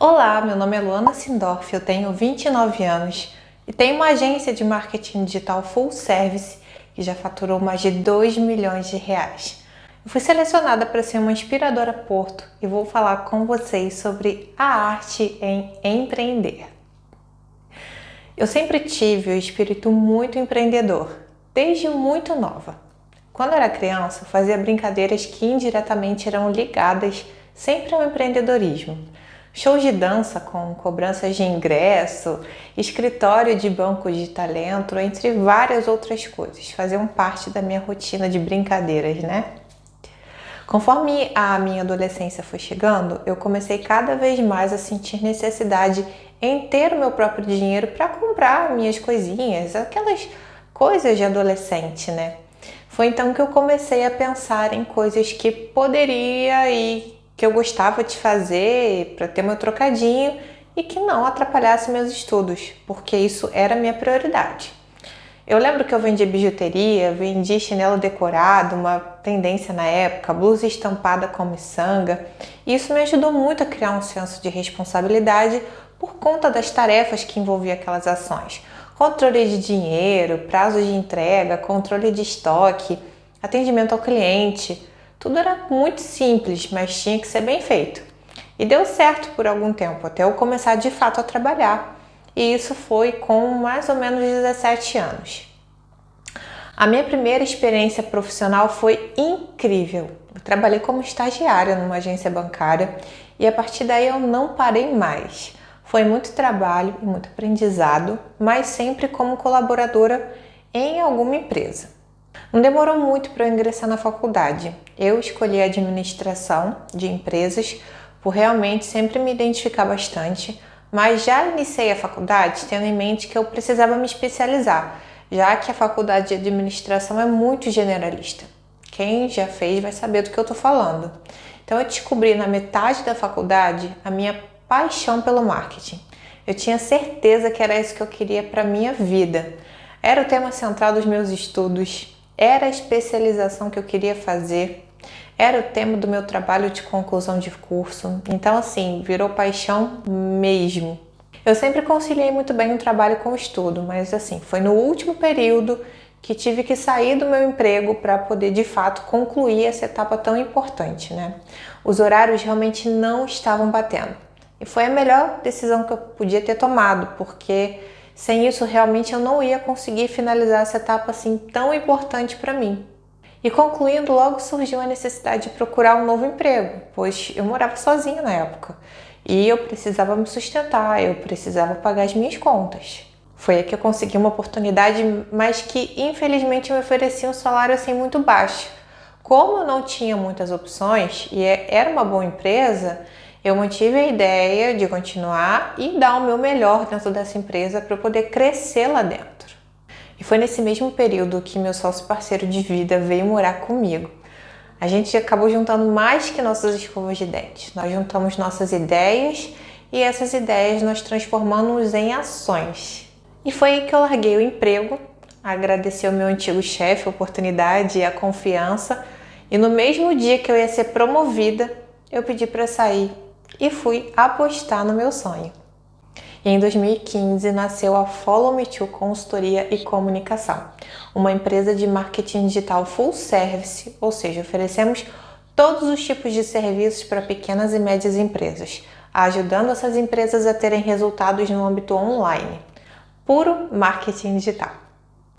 Olá, meu nome é Luana Sindorf, eu tenho 29 anos e tenho uma agência de marketing digital full service que já faturou mais de 2 milhões de reais. Eu fui selecionada para ser uma inspiradora Porto e vou falar com vocês sobre a arte em empreender. Eu sempre tive o espírito muito empreendedor, desde muito nova. Quando era criança, eu fazia brincadeiras que indiretamente eram ligadas sempre ao empreendedorismo. Shows de dança com cobranças de ingresso, escritório de banco de talento, entre várias outras coisas, faziam parte da minha rotina de brincadeiras, né? Conforme a minha adolescência foi chegando, eu comecei cada vez mais a sentir necessidade em ter o meu próprio dinheiro para comprar minhas coisinhas, aquelas coisas de adolescente, né? Foi então que eu comecei a pensar em coisas que poderia e que eu gostava de fazer para ter meu trocadinho e que não atrapalhasse meus estudos, porque isso era a minha prioridade. Eu lembro que eu vendia bijuteria, vendia chinelo decorado, uma tendência na época, blusa estampada com miçanga, e isso me ajudou muito a criar um senso de responsabilidade por conta das tarefas que envolviam aquelas ações. Controle de dinheiro, prazo de entrega, controle de estoque, atendimento ao cliente. Tudo era muito simples, mas tinha que ser bem feito. E deu certo por algum tempo, até eu começar de fato a trabalhar. E isso foi com mais ou menos 17 anos. A minha primeira experiência profissional foi incrível. Eu trabalhei como estagiária numa agência bancária e a partir daí eu não parei mais. Foi muito trabalho e muito aprendizado, mas sempre como colaboradora em alguma empresa. Não demorou muito para eu ingressar na faculdade. Eu escolhi a administração de empresas por realmente sempre me identificar bastante, mas já iniciei a faculdade tendo em mente que eu precisava me especializar, já que a faculdade de administração é muito generalista. Quem já fez vai saber do que eu estou falando. Então eu descobri na metade da faculdade a minha paixão pelo marketing. Eu tinha certeza que era isso que eu queria para a minha vida. Era o tema central dos meus estudos, era a especialização que eu queria fazer, era o tema do meu trabalho de conclusão de curso. Então, assim, virou paixão mesmo. Eu sempre conciliei muito bem o trabalho com o estudo, mas assim, foi no último período que tive que sair do meu emprego para poder, de fato, concluir essa etapa tão importante, né? Os horários realmente não estavam batendo. E foi a melhor decisão que eu podia ter tomado, porque sem isso realmente eu não ia conseguir finalizar essa etapa assim tão importante para mim. E concluindo, logo surgiu a necessidade de procurar um novo emprego, pois eu morava sozinha na época e eu precisava me sustentar, eu precisava pagar as minhas contas. Foi aí que eu consegui uma oportunidade, mas que infelizmente me oferecia um salário assim muito baixo. Como eu não tinha muitas opções e era uma boa empresa, eu mantive a ideia de continuar e dar o meu melhor dentro dessa empresa para eu poder crescer lá dentro. E foi nesse mesmo período que meu sócio parceiro de vida veio morar comigo. A gente acabou juntando mais que nossas escovas de dente. Nós juntamos nossas ideias e essas ideias nós transformamos em ações. E foi aí que eu larguei o emprego, agradeci ao meu antigo chefe a oportunidade e a confiança. E no mesmo dia que eu ia ser promovida, eu pedi para sair e fui apostar no meu sonho. E em 2015 nasceu a Follow Me To Consultoria e Comunicação, uma empresa de marketing digital full service, ou seja, oferecemos todos os tipos de serviços para pequenas e médias empresas, ajudando essas empresas a terem resultados no âmbito online. Puro marketing digital.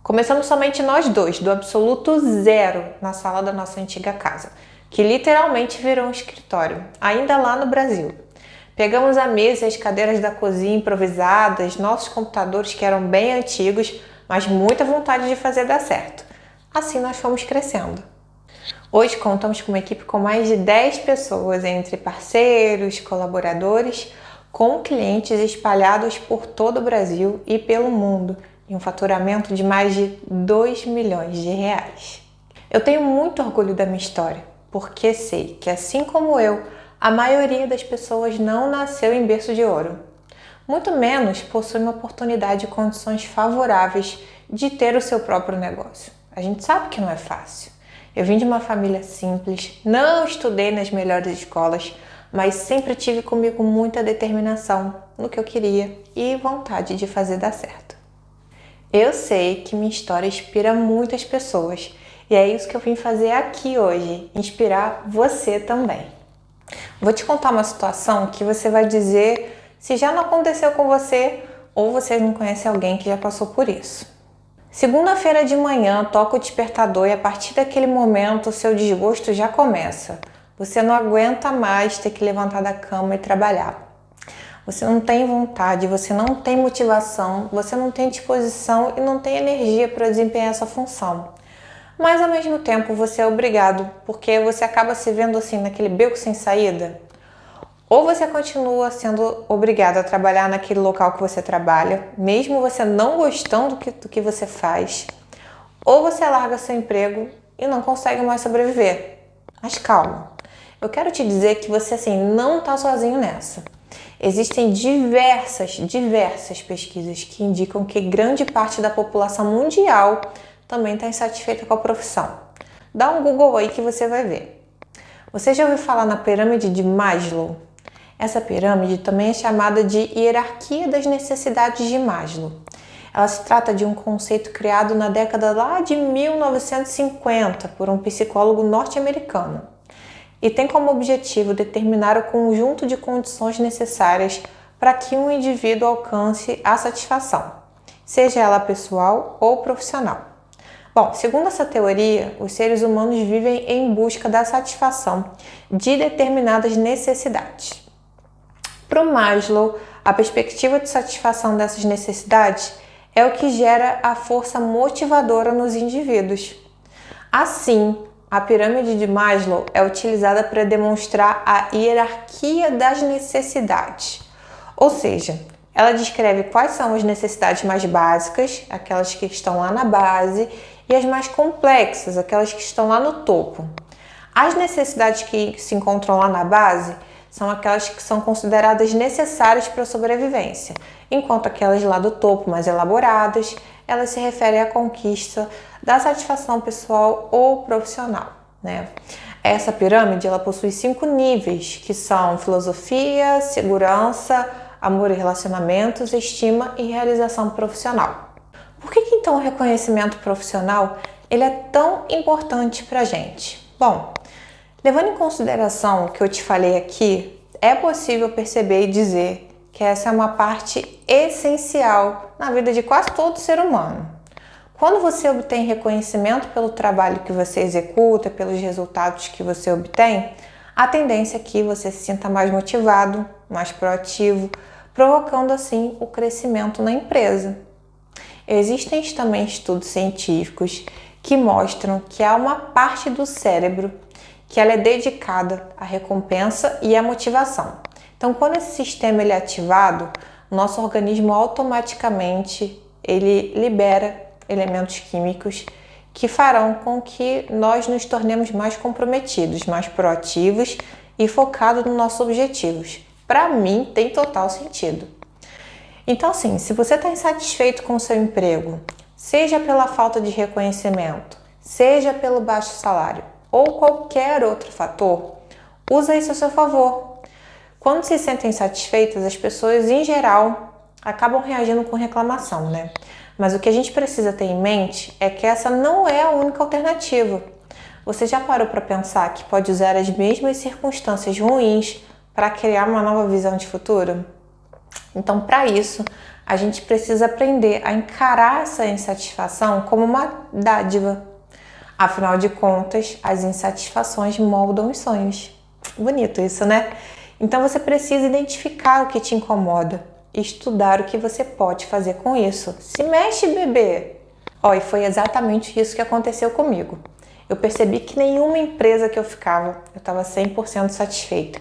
Começamos somente nós dois, do absoluto zero, na sala da nossa antiga casa, que literalmente virou um escritório, ainda lá no Brasil. Pegamos a mesa e as cadeiras da cozinha improvisadas, nossos computadores que eram bem antigos, mas muita vontade de fazer dar certo. Assim nós fomos crescendo. Hoje contamos com uma equipe com mais de 10 pessoas, entre parceiros, colaboradores, com clientes espalhados por todo o Brasil e pelo mundo, e um faturamento de mais de 2 milhões de reais. Eu tenho muito orgulho da minha história, porque sei que, assim como eu, a maioria das pessoas não nasceu em berço de ouro. Muito menos possui uma oportunidade e condições favoráveis de ter o seu próprio negócio. A gente sabe que não é fácil. Eu vim de uma família simples, não estudei nas melhores escolas, mas sempre tive comigo muita determinação no que eu queria e vontade de fazer dar certo. Eu sei que minha história inspira muitas pessoas e é isso que eu vim fazer aqui hoje, inspirar você também. Vou te contar uma situação que você vai dizer se já não aconteceu com você ou você não conhece alguém que já passou por isso. Segunda-feira de manhã, toca o despertador e a partir daquele momento o seu desgosto já começa. Você não aguenta mais ter que levantar da cama e trabalhar. Você não tem vontade, você não tem motivação, você não tem disposição e não tem energia para desempenhar essa função. Mas ao mesmo tempo você é obrigado, porque você acaba se vendo assim naquele beco sem saída. Ou você continua sendo obrigado a trabalhar naquele local que você trabalha, mesmo você não gostando do que você faz, ou você larga seu emprego e não consegue mais sobreviver. Mas calma, eu quero te dizer que você assim não está sozinho nessa. Existem diversas pesquisas que indicam que grande parte da população mundial também está insatisfeita com a profissão. Dá um Google aí que você vai ver. Você já ouviu falar na pirâmide de Maslow? Essa pirâmide também é chamada de hierarquia das necessidades de Maslow. Ela se trata de um conceito criado na década lá de 1950 por um psicólogo norte-americano e tem como objetivo determinar o conjunto de condições necessárias para que um indivíduo alcance a satisfação, seja ela pessoal ou profissional. Bom, segundo essa teoria, os seres humanos vivem em busca da satisfação de determinadas necessidades. Para o Maslow, a perspectiva de satisfação dessas necessidades é o que gera a força motivadora nos indivíduos. Assim, a pirâmide de Maslow é utilizada para demonstrar a hierarquia das necessidades, ou seja, ela descreve quais são as necessidades mais básicas, aquelas que estão lá na base, e as mais complexas, aquelas que estão lá no topo. As necessidades que se encontram lá na base são aquelas que são consideradas necessárias para a sobrevivência, enquanto aquelas lá do topo, mais elaboradas, elas se referem à conquista da satisfação pessoal ou profissional, né? Essa pirâmide ela possui 5 níveis, que são filosofia, segurança, amor e relacionamentos, estima e realização profissional. Por que então o reconhecimento profissional ele é tão importante para a gente? Bom, levando em consideração o que eu te falei aqui, é possível perceber e dizer que essa é uma parte essencial na vida de quase todo ser humano. Quando você obtém reconhecimento pelo trabalho que você executa, pelos resultados que você obtém, a tendência é que você se sinta mais motivado, mais proativo, provocando assim o crescimento na empresa. Existem também estudos científicos que mostram que há uma parte do cérebro que ela é dedicada à recompensa e à motivação. Então, quando esse sistema ele é ativado, nosso organismo automaticamente ele libera elementos químicos que farão com que nós nos tornemos mais comprometidos, mais proativos e focados nos nossos objetivos. Para mim, tem total sentido. Então, assim, se você está insatisfeito com o seu emprego, seja pela falta de reconhecimento, seja pelo baixo salário ou qualquer outro fator, usa isso a seu favor. Quando se sentem insatisfeitas, as pessoas, em geral, acabam reagindo com reclamação, né? Mas o que a gente precisa ter em mente é que essa não é a única alternativa. Você já parou para pensar que pode usar as mesmas circunstâncias ruins para criar uma nova visão de futuro? Então, para isso, a gente precisa aprender a encarar essa insatisfação como uma dádiva. Afinal de contas, as insatisfações moldam os sonhos. Bonito isso, né? Então, você precisa identificar o que te incomoda e estudar o que você pode fazer com isso. Se mexe, bebê! E foi exatamente isso que aconteceu comigo. Eu percebi que nenhuma empresa que eu ficava, eu estava 100% satisfeita.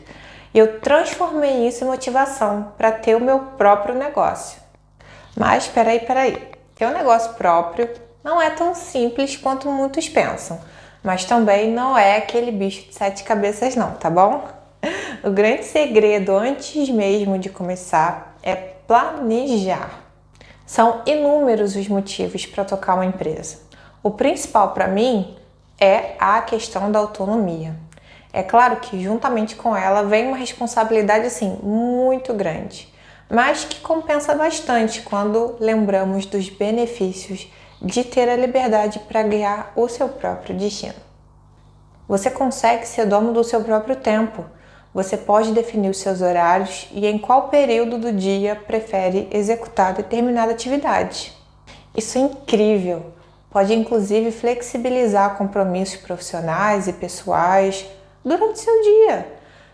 E eu transformei isso em motivação para ter o meu próprio negócio. Mas, peraí. Ter um negócio próprio não é tão simples quanto muitos pensam. Mas também não é aquele bicho de 7 cabeças não, tá bom? O grande segredo, antes mesmo de começar, é planejar. São inúmeros os motivos para tocar uma empresa. O principal para mim é a questão da autonomia. É claro que juntamente com ela vem uma responsabilidade assim muito grande, mas que compensa bastante quando lembramos dos benefícios de ter a liberdade para guiar o seu próprio destino. Você consegue ser dono do seu próprio tempo. Você pode definir os seus horários e em qual período do dia prefere executar determinada atividade. Isso é incrível! Pode inclusive flexibilizar compromissos profissionais e pessoais durante seu dia.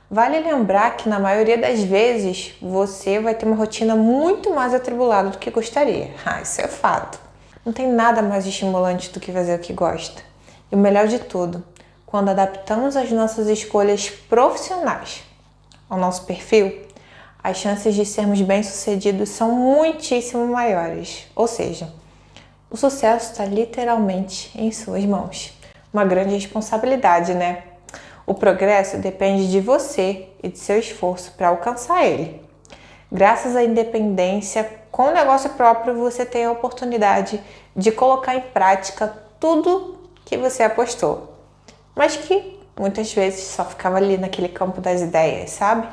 Vale lembrar que na maioria das vezes você vai ter uma rotina muito mais atribulada do que gostaria. Isso é fato. Não tem nada mais estimulante do que fazer o que gosta. E o melhor de tudo, quando adaptamos as nossas escolhas profissionais ao nosso perfil, as chances de sermos bem-sucedidos são muitíssimo maiores. Ou seja, o sucesso está literalmente em suas mãos. Uma grande responsabilidade, né? O progresso depende de você e de seu esforço para alcançar ele. Graças à independência, com o negócio próprio, você tem a oportunidade de colocar em prática tudo que você apostou, mas que muitas vezes só ficava ali naquele campo das ideias, sabe?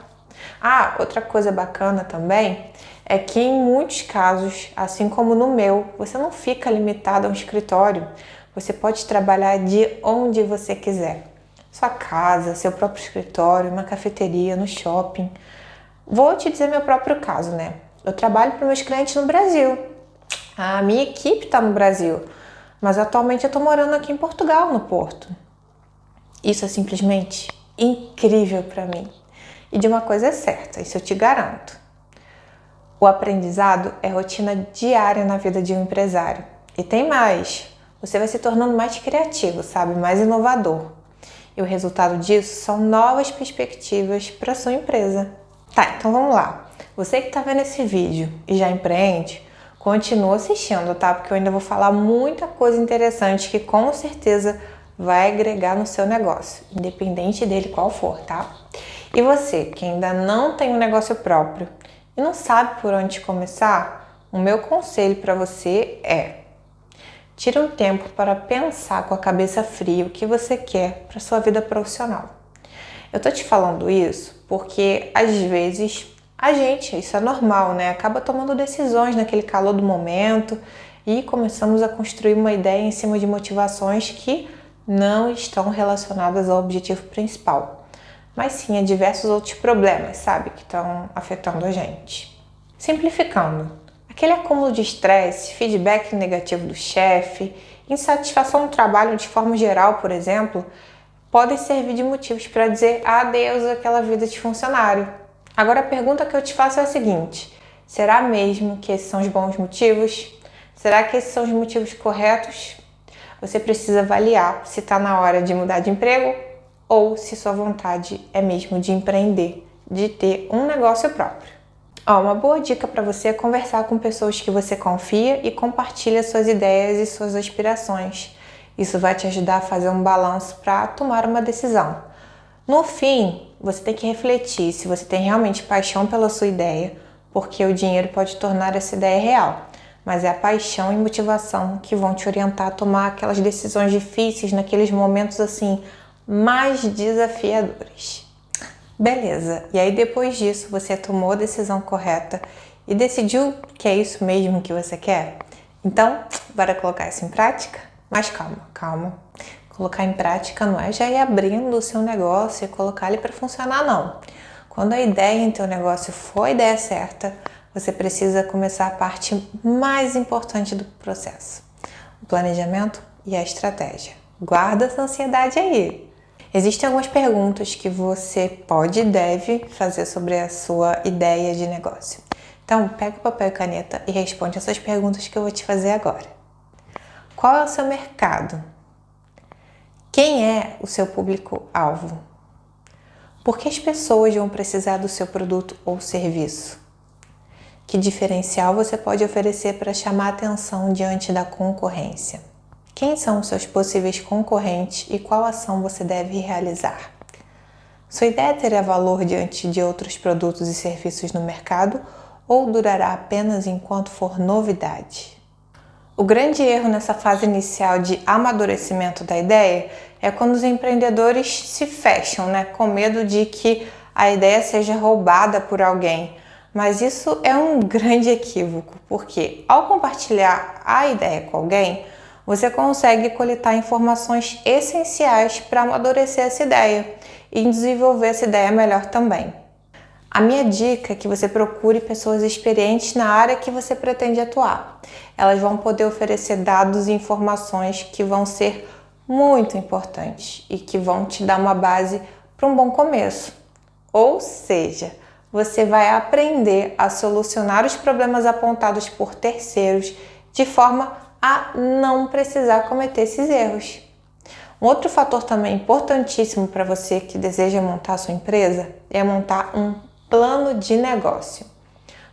Outra coisa bacana também é que em muitos casos, assim como no meu, você não fica limitado a um escritório. Você pode trabalhar de onde você quiser. Sua casa, seu próprio escritório, uma cafeteria, no shopping. Vou te dizer meu próprio caso, né? Eu trabalho para meus clientes no Brasil. A minha equipe está no Brasil, mas atualmente eu estou morando aqui em Portugal, no Porto. Isso é simplesmente incrível para mim. E de uma coisa é certa, isso eu te garanto. O aprendizado é rotina diária na vida de um empresário. E tem mais, você vai se tornando mais criativo, sabe? Mais inovador. E o resultado disso são novas perspectivas para sua empresa. Tá, então vamos lá. Você que está vendo esse vídeo e já empreende, continua assistindo, tá? Porque eu ainda vou falar muita coisa interessante que com certeza vai agregar no seu negócio, independente dele qual for, tá? E você que ainda não tem um negócio próprio e não sabe por onde começar, o meu conselho para você é: tire um tempo para pensar com a cabeça fria o que você quer para sua vida profissional. Eu tô te falando isso porque às vezes a gente, isso é normal, né? Acaba tomando decisões naquele calor do momento e começamos a construir uma ideia em cima de motivações que não estão relacionadas ao objetivo principal, mas sim a diversos outros problemas, sabe? Que estão afetando a gente. Simplificando, aquele acúmulo de estresse, feedback negativo do chefe, insatisfação no trabalho de forma geral, por exemplo, podem servir de motivos para dizer adeus àquela vida de funcionário. Agora a pergunta que eu te faço é a seguinte: será mesmo que esses são os bons motivos? Será que esses são os motivos corretos? Você precisa avaliar se está na hora de mudar de emprego ou se sua vontade é mesmo de empreender, de ter um negócio próprio. Uma boa dica para você é conversar com pessoas que você confia e compartilha suas ideias e suas aspirações. Isso vai te ajudar a fazer um balanço para tomar uma decisão. No fim, você tem que refletir se você tem realmente paixão pela sua ideia, porque o dinheiro pode tornar essa ideia real, mas é a paixão e motivação que vão te orientar a tomar aquelas decisões difíceis naqueles momentos assim mais desafiadores. Beleza, e aí depois disso você tomou a decisão correta e decidiu que é isso mesmo que você quer? Então, bora colocar isso em prática? Mas calma. Colocar em prática não é já ir abrindo o seu negócio e colocar ele para funcionar, não. Quando a ideia em teu negócio for a ideia certa, você precisa começar a parte mais importante do processo: o planejamento e a estratégia. Guarda essa ansiedade aí. Existem algumas perguntas que você pode e deve fazer sobre a sua ideia de negócio. Então, pega o papel e caneta e responde essas perguntas que eu vou te fazer agora. Qual é o seu mercado? Quem é o seu público-alvo? Por que as pessoas vão precisar do seu produto ou serviço? Que diferencial você pode oferecer para chamar atenção diante da concorrência? Quem são os seus possíveis concorrentes e qual ação você deve realizar? Sua ideia terá valor diante de outros produtos e serviços no mercado ou durará apenas enquanto for novidade? O grande erro nessa fase inicial de amadurecimento da ideia é quando os empreendedores se fecham, com medo de que a ideia seja roubada por alguém. Mas isso é um grande equívoco, porque ao compartilhar a ideia com alguém, você consegue coletar informações essenciais para amadurecer essa ideia e desenvolver essa ideia melhor também. A minha dica é que você procure pessoas experientes na área que você pretende atuar. Elas vão poder oferecer dados e informações que vão ser muito importantes e que vão te dar uma base para um bom começo. Ou seja, você vai aprender a solucionar os problemas apontados por terceiros de forma a não precisar cometer esses erros. Um outro fator também importantíssimo para você que deseja montar sua empresa é montar um plano de negócio.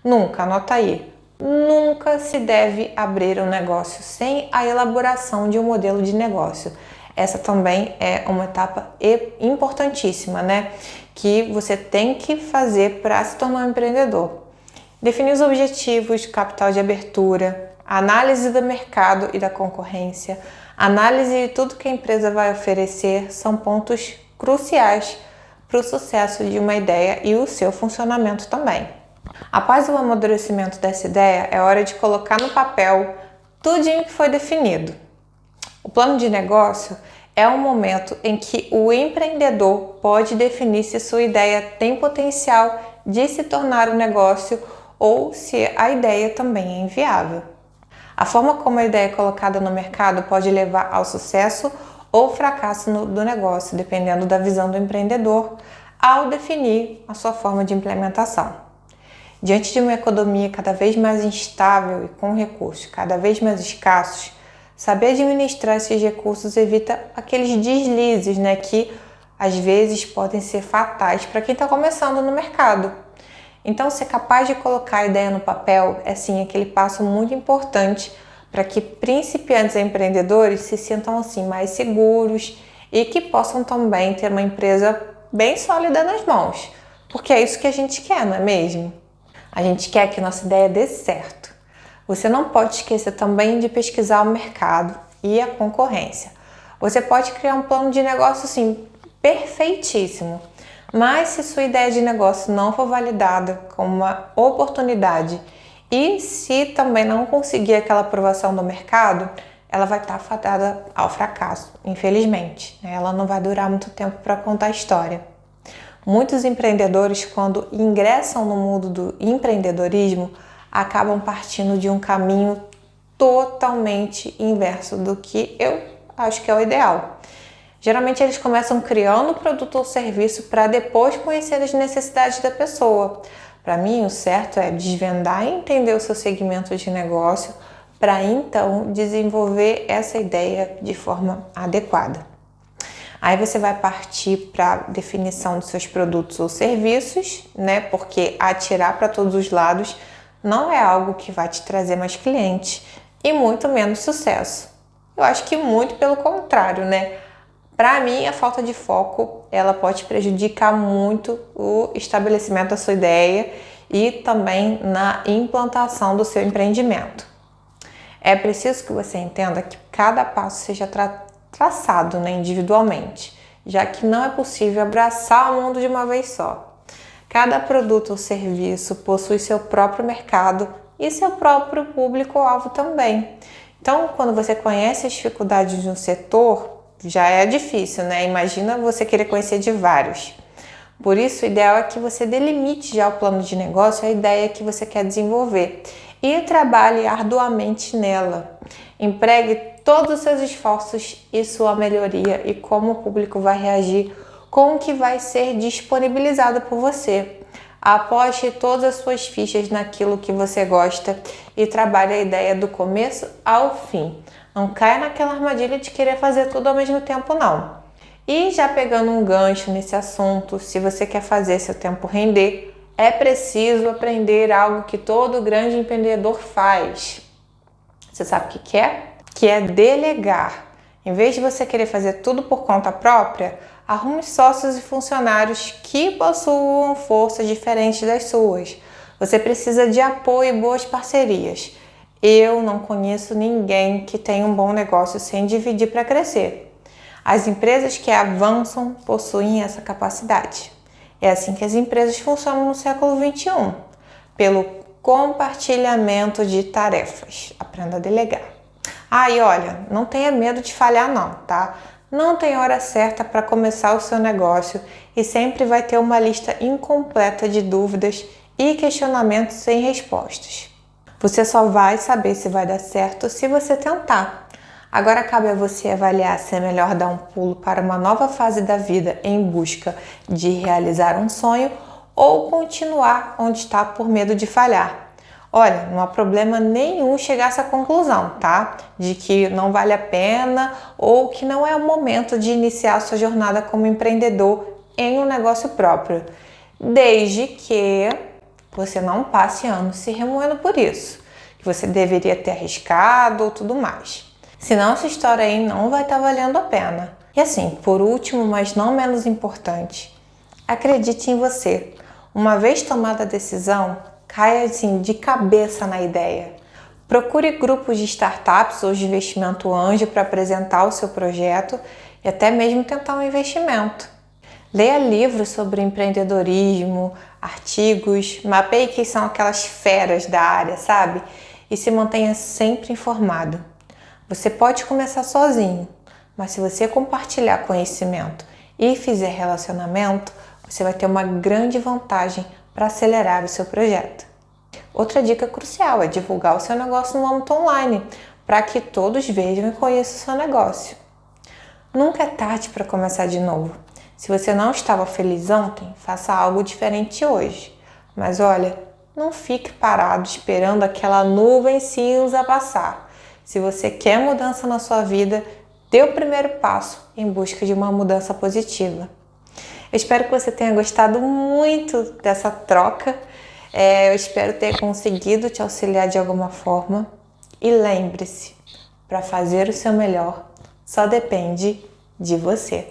Nunca, anota aí, nunca se deve abrir um negócio sem a elaboração de um modelo de negócio. Essa também é uma etapa importantíssima, que você tem que fazer para se tornar um empreendedor. Definir os objetivos, capital de abertura, análise do mercado e da concorrência, análise de tudo que a empresa vai oferecer são pontos cruciais para o sucesso de uma ideia e o seu funcionamento também. Após o amadurecimento dessa ideia, é hora de colocar no papel tudinho que foi definido. O plano de negócio é um momento em que o empreendedor pode definir se sua ideia tem potencial de se tornar um negócio ou se a ideia também é inviável. A forma como a ideia é colocada no mercado pode levar ao sucesso ou fracasso do negócio, dependendo da visão do empreendedor, ao definir a sua forma de implementação. Diante de uma economia cada vez mais instável e com recursos cada vez mais escassos, saber administrar esses recursos evita aqueles deslizes, que às vezes podem ser fatais para quem está começando no mercado. Então, ser capaz de colocar a ideia no papel é sim aquele passo muito importante para que principiantes e empreendedores se sintam mais seguros e que possam também ter uma empresa bem sólida nas mãos, porque é isso que a gente quer, não é mesmo? A gente quer que nossa ideia dê certo. Você não pode esquecer também de pesquisar o mercado e a concorrência. Você pode criar um plano de negócio perfeitíssimo, mas se sua ideia de negócio não for validada como uma oportunidade e se também não conseguir aquela aprovação do mercado, ela vai estar fadada ao fracasso, infelizmente. Ela não vai durar muito tempo para contar a história. Muitos empreendedores, quando ingressam no mundo do empreendedorismo, acabam partindo de um caminho totalmente inverso do que eu acho que é o ideal. Geralmente eles começam criando o produto ou serviço para depois conhecer as necessidades da pessoa. Para mim, o certo é desvendar e entender o seu segmento de negócio para então desenvolver essa ideia de forma adequada. Aí você vai partir para a definição dos seus produtos ou serviços, porque atirar para todos os lados não é algo que vai te trazer mais clientes e muito menos sucesso. Eu acho que muito pelo contrário, Para mim, a falta de foco, ela pode prejudicar muito o estabelecimento da sua ideia e também na implantação do seu empreendimento. É preciso que você entenda que cada passo seja traçado individualmente, já que não é possível abraçar o mundo de uma vez só. Cada produto ou serviço possui seu próprio mercado e seu próprio público-alvo também. Então, quando você conhece as dificuldades de um setor, já é difícil, Imagina você querer conhecer de vários. Por isso, o ideal é que você delimite já o plano de negócio, a ideia que você quer desenvolver e trabalhe arduamente nela. Empregue todos os seus esforços e sua melhoria e como o público vai reagir com o que vai ser disponibilizado por você. Aposte todas as suas fichas naquilo que você gosta e trabalhe a ideia do começo ao fim. Não caia naquela armadilha de querer fazer tudo ao mesmo tempo, não. E já pegando um gancho nesse assunto, se você quer fazer seu tempo render, é preciso aprender algo que todo grande empreendedor faz. Você sabe o que é? Que é delegar. Em vez de você querer fazer tudo por conta própria, arrume sócios e funcionários que possuam forças diferentes das suas. Você precisa de apoio e boas parcerias. Eu não conheço ninguém que tenha um bom negócio sem dividir para crescer. As empresas que avançam possuem essa capacidade. É assim que as empresas funcionam no século XXI, pelo compartilhamento de tarefas. Aprenda a delegar. E olha, não tenha medo de falhar não, tá? Não tem hora certa para começar o seu negócio e sempre vai ter uma lista incompleta de dúvidas e questionamentos sem respostas. Você só vai saber se vai dar certo se você tentar. Agora cabe a você avaliar se é melhor dar um pulo para uma nova fase da vida em busca de realizar um sonho ou continuar onde está por medo de falhar. Olha, não há problema nenhum chegar a essa conclusão, tá? De que não vale a pena ou que não é o momento de iniciar a sua jornada como empreendedor em um negócio próprio, desde que você não passe anos se remoendo por isso, que você deveria ter arriscado ou tudo mais. Senão essa história aí não vai estar valendo a pena. E assim, por último, mas não menos importante, acredite em você. Uma vez tomada a decisão, caia assim de cabeça na ideia. Procure grupos de startups ou de investimento anjo para apresentar o seu projeto e até mesmo tentar um investimento. Leia livros sobre empreendedorismo, artigos, mapeie quem são aquelas feras da área, sabe? E se mantenha sempre informado. Você pode começar sozinho, mas se você compartilhar conhecimento e fizer relacionamento, você vai ter uma grande vantagem para acelerar o seu projeto. Outra dica crucial é divulgar o seu negócio no âmbito online, para que todos vejam e conheçam o seu negócio. Nunca é tarde para começar de novo. Se você não estava feliz ontem, faça algo diferente hoje. Mas olha, não fique parado esperando aquela nuvem cinza passar. Se você quer mudança na sua vida, dê o primeiro passo em busca de uma mudança positiva. Eu espero que você tenha gostado muito dessa troca. Eu espero ter conseguido te auxiliar de alguma forma. E lembre-se, para fazer o seu melhor, só depende de você.